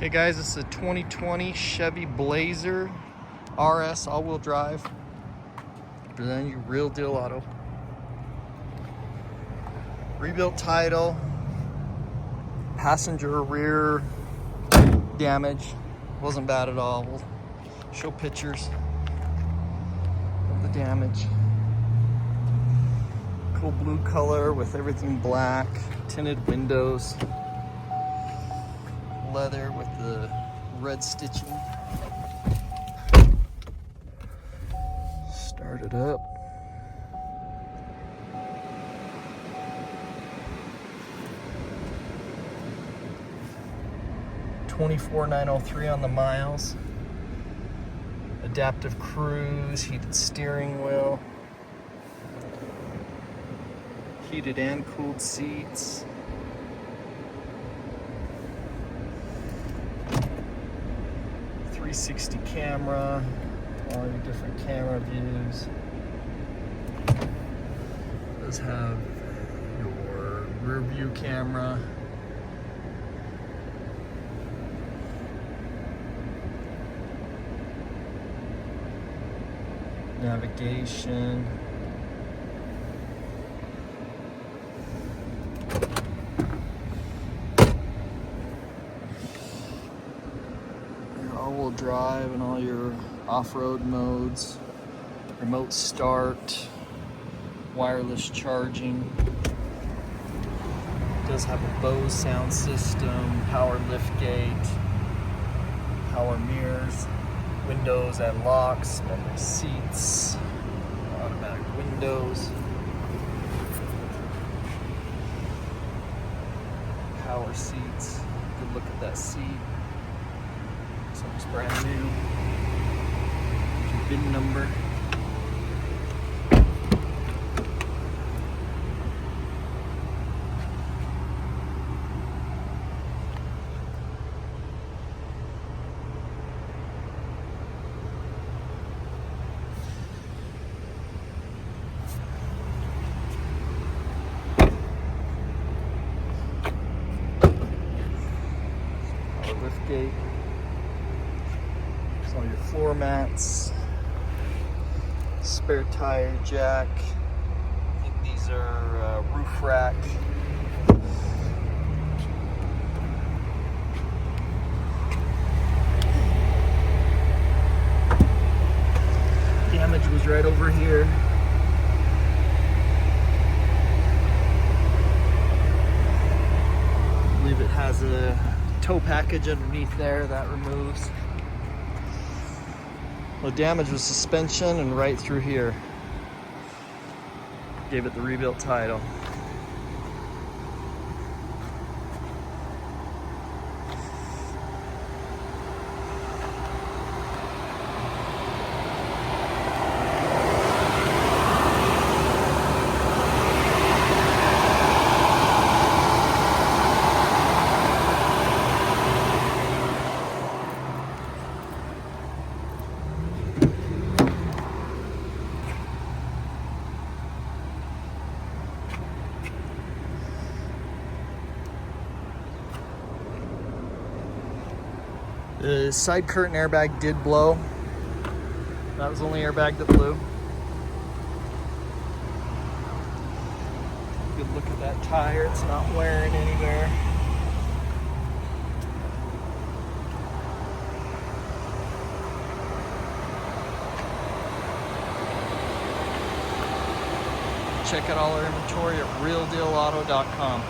Okay guys, this is a 2020 Chevy Blazer RS all-wheel drive. Presenting you Real Deal Auto. Rebuilt title. Passenger rear damage. Wasn't bad at all. We'll show pictures of the damage. Cool blue color with everything black. Tinted windows. Leather with the red stitching. Start it up. $24,903 on the miles. Adaptive cruise, heated steering wheel, heated and cooled seats. .360 camera, all your different camera views. It does have your rear view camera. Navigation. All-wheel drive and all your off-road modes, remote start, wireless charging. It does have a Bose sound system, power liftgate, power mirrors, windows and locks, memory seats, automatic windows, power seats. Good look at that seat. Something's brand new. There's your VIN number. Power liftgate. All your floor mats, spare tire jack. I think these are roof rack. Damage was right over here. I believe it has a tow package underneath there that removes. The damage was suspension and right through here. Gave it the rebuilt title. The side curtain airbag did blow. That was the only airbag that blew. Good look at that tire, it's not wearing anywhere. Check out all our inventory at realdealauto.com.